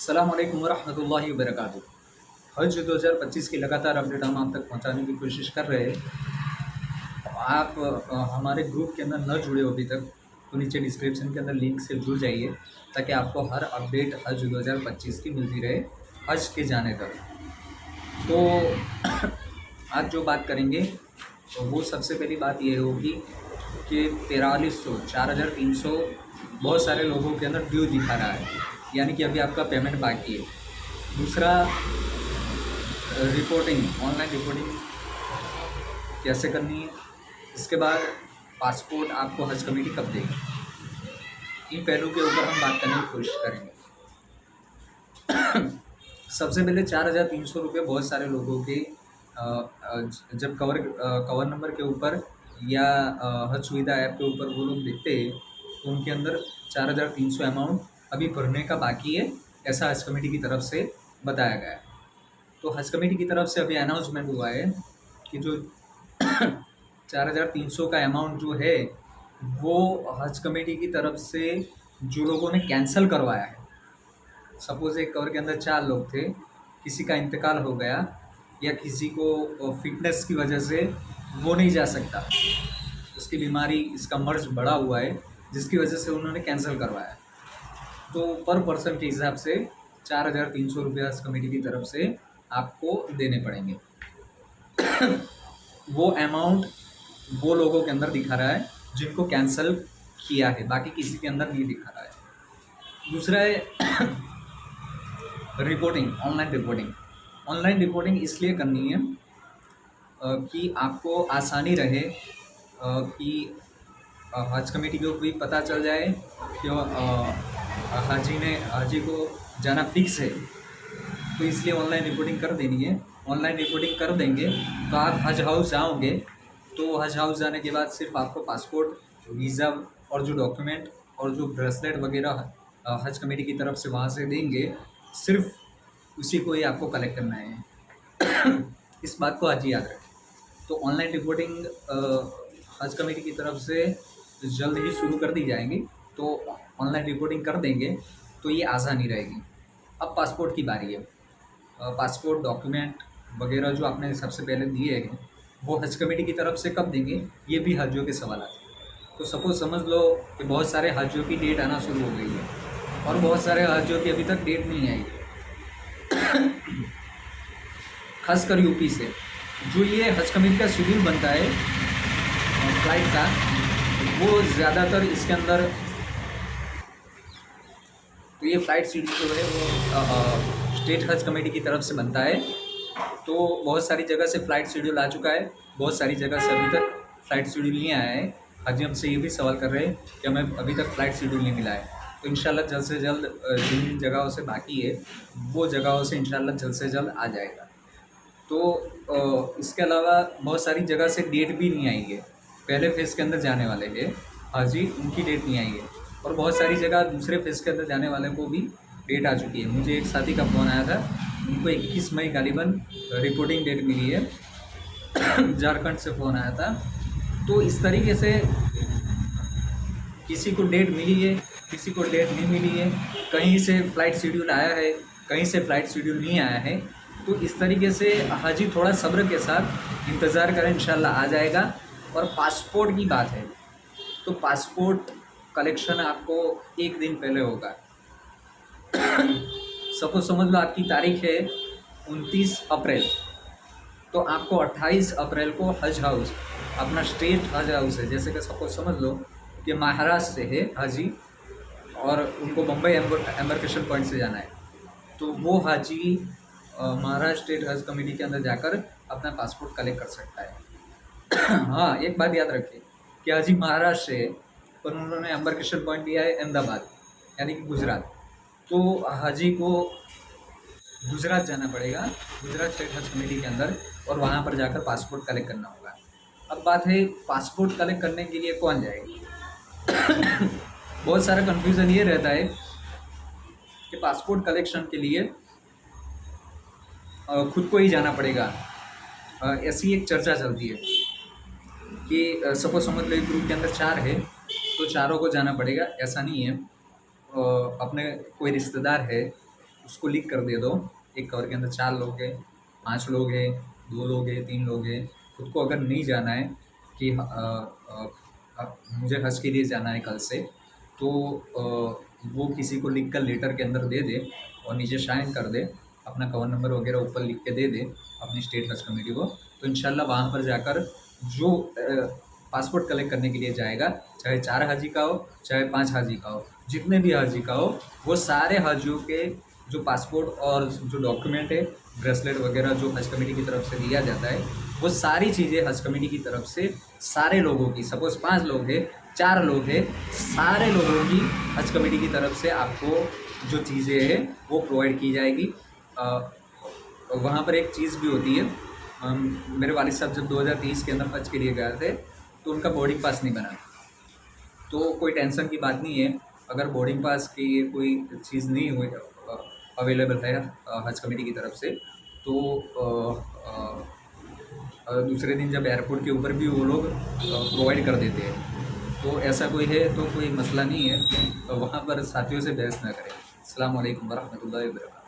अस्सलामुअलैकुम वरहमतुल्लाहि वबरकातुहू। हज 2025 की लगातार अपडेट हम आप तक पहुंचाने की कोशिश कर रहे हैं। आप हमारे ग्रुप के अंदर न जुड़े हो अभी तक तो नीचे डिस्क्रिप्शन के अंदर लिंक से जुड़ जाइए ताकि आपको हर अपडेट हज 2025 की मिलती रहे हज के जाने तक। तो आज जो बात करेंगे तो वो सबसे पहली बात ये होगी कि 4300 4300 बहुत सारे लोगों के अंदर ड्यू दिखा रहा है, यानी कि अभी आपका पेमेंट बाकी है। दूसरा, रिपोर्टिंग, ऑनलाइन रिपोर्टिंग कैसे करनी है। इसके बाद पासपोर्ट आपको हज कमेटी कब देगी। इन पहलू के ऊपर हम बात करने की कोशिश करेंगे। सबसे पहले 4300 रुपये बहुत सारे लोगों के जब कवर नंबर के ऊपर या हज सुविधा ऐप के ऊपर वो लोग देखते हैं तो उनके अंदर 4300 अमाउंट अभी भरने का बाकी है, ऐसा हज कमेटी की तरफ से बताया गया है। तो हज कमेटी की तरफ से अभी अनाउंसमेंट हुआ है कि जो 4300 का अमाउंट जो है वो हज कमेटी की तरफ से जो लोगों ने कैंसिल करवाया है, सपोज़ एक कवर के अंदर 4 लोग थे, किसी का इंतकाल हो गया या किसी को फिटनेस की वजह से वो नहीं जा सकता, उसकी बीमारी, इसका मर्ज बढ़ा हुआ है जिसकी वजह से उन्होंने कैंसिल करवाया, तो पर पर्सन के हिसाब से 4300 रुपये हज कमेटी की तरफ से आपको देने पड़ेंगे। वो अमाउंट वो लोगों के अंदर दिखा रहा है जिनको कैंसिल किया है, बाकी किसी के अंदर नहीं दिखा रहा है। दूसरा है reporting, online reporting. Online reporting इसलिए करनी है कि आपको आसानी रहे कि हज कमेटी को भी पता चल जाए कि हाजी को जाना फिक्स है, तो इसलिए ऑनलाइन रिपोर्टिंग कर देनी है। ऑनलाइन रिपोर्टिंग कर देंगे तो आप हज हाउस जाओगे, तो हज हाउस जाने के बाद सिर्फ आपको पासपोर्ट, वीज़ा और जो डॉक्यूमेंट और जो ब्रेसलेट वगैरह हज कमेटी की तरफ से वहाँ से देंगे, सिर्फ उसी को ही आपको कलेक्ट करना है। इस बात को आज ही याद रखें। तो ऑनलाइन रिपोर्टिंग हज कमेटी की तरफ से जल्द ही शुरू कर दी जाएंगी, तो ऑनलाइन रिपोर्टिंग कर देंगे तो ये आसानी रहेगी। अब पासपोर्ट की बारी है। पासपोर्ट, डॉक्यूमेंट वगैरह जो आपने सबसे पहले दिए हैं वो हज कमेटी की तरफ से कब देंगे, ये भी हाजियों के सवाल आते हैं। तो सपोज समझ लो कि बहुत सारे हाजियों की डेट आना शुरू हो गई है और बहुत सारे हाजियों की अभी तक डेट नहीं आई है। खासकर यूपी से जो ये हज कमेटी का शेड्यूल बनता है फ्लाइट का, वो ज़्यादातर इसके अंदर, तो ये फ़्लाइट शेड्यूल जो है वो स्टेट हज कमेटी की तरफ से बनता है। तो बहुत सारी जगह से फ़्लाइट शेड्यूल आ चुका है, बहुत सारी जगह से अभी तक फ़्लाइट शेड्यूल नहीं आया है। हाजी हमसे ये भी सवाल कर रहे हैं कि हमें अभी तक फ़्लाइट शेड्यूल नहीं मिला है। तो इंशाल्लाह जल्द से जल्द जिन जगहों से बाकी है वो जगहों से इंशाल्लाह जल्द से जल्द आ जाएगा। तो इसके अलावा बहुत सारी जगह से डेट भी नहीं आई है, पहले फ़ेज़ के अंदर जाने वाले हैं हाजी, उनकी डेट नहीं आई है। और बहुत सारी जगह दूसरे फ़ेज़ के अंदर जाने वाले को भी डेट आ चुकी है। मुझे एक साथी का फ़ोन आया था, उनको 21 मई गालिबन रिपोर्टिंग डेट मिली है। झारखंड से फ़ोन आया था। तो इस तरीके से किसी को डेट मिली है, किसी को डेट नहीं मिली है, कहीं से फ़्लाइट शेड्यूल आया है, कहीं से फ़्लाइट शेड्यूल नहीं आया है। तो इस तरीके से हाजी थोड़ा सब्र के साथ इंतज़ार करें, इंशाल्लाह आ जाएगा। और पासपोर्ट की बात है तो पासपोर्ट कलेक्शन आपको एक दिन पहले होगा। सपोज समझ लो आपकी तारीख है 29 अप्रैल, तो आपको 28 अप्रैल को हज हाउस, अपना स्टेट हज हाउस है, जैसे कि सपोज समझ लो कि महाराष्ट्र से है हाजी और उनको मुंबई एम्बार्केशन पॉइंट से जाना है, तो वो हाजी महाराष्ट्र स्टेट हज कमेटी के अंदर जाकर अपना पासपोर्ट कलेक्ट कर सकता है। हाँ, एक बात याद रखें कि हाजी महाराष्ट्र से है पर उन्होंने एम्बार्केशन पॉइंट लिया है अहमदाबाद, यानी कि गुजरात, तो हाजी को गुजरात जाना पड़ेगा, गुजरात स्टेट हज कमेटी के अंदर, और वहाँ पर जाकर पासपोर्ट कलेक्ट करना होगा। अब बात है पासपोर्ट कलेक्ट करने के लिए कौन जाएगा। बहुत सारा कन्फ्यूज़न ये रहता है कि पासपोर्ट कलेक्शन के लिए खुद को ही जाना पड़ेगा। ऐसी एक चर्चा चलती है कि सपोज समझ लो एक ग्रुप के अंदर 4 है तो चारों को जाना पड़ेगा, ऐसा नहीं है। अपने कोई रिश्तेदार है उसको लिख कर दे दो। एक कवर के अंदर 4 लोग हैं, 5 लोग हैं, 2 लोग हैं, 3 लोग हैं। खुद को अगर नहीं जाना है कि मुझे हज के लिए जाना है कल से, तो वो किसी को लिख कर लेटर के अंदर दे दे और नीचे साइन कर दे, अपना कवर नंबर वगैरह ऊपर लिख के दे दे अपनी स्टेट हज कमेटी को। तो इंशाल्लाह वहाँ पर जाकर जो पासपोर्ट कलेक्ट करने के लिए जाएगा, चाहे 4 हाजी का हो, चाहे 5 हाजी का हो, जितने भी हाजी का हो, वो सारे हाजियों के जो पासपोर्ट और जो डॉक्यूमेंट है, ब्रेसलेट वगैरह जो हज कमेटी की तरफ से दिया जाता है, वो सारी चीज़ें हज कमेटी की तरफ से सारे लोगों की, सपोज़ 5 लोग हैं, 4 लोग हैं, सारे लोगों की हज कमेटी की तरफ से आपको जो चीज़ें हैं वो प्रोवाइड की जाएगी। वहाँ पर एक चीज़ भी होती है, मेरे वालिद साहब जब 2023 के अंदर हज के लिए गए थे, तो उनका बोर्डिंग पास नहीं बना। तो कोई टेंशन की बात नहीं है, अगर बोर्डिंग पास की कोई चीज़ नहीं हुई अवेलेबल है हज कमेटी की तरफ से, तो दूसरे दिन जब एयरपोर्ट के ऊपर भी वो लोग प्रोवाइड कर देते हैं। तो ऐसा कोई है तो कोई मसला नहीं है, तो वहाँ पर साथियों से बहस ना करें। अस्सलाम वालेकुम वरहमतुल्लाहि वबरकातुहू।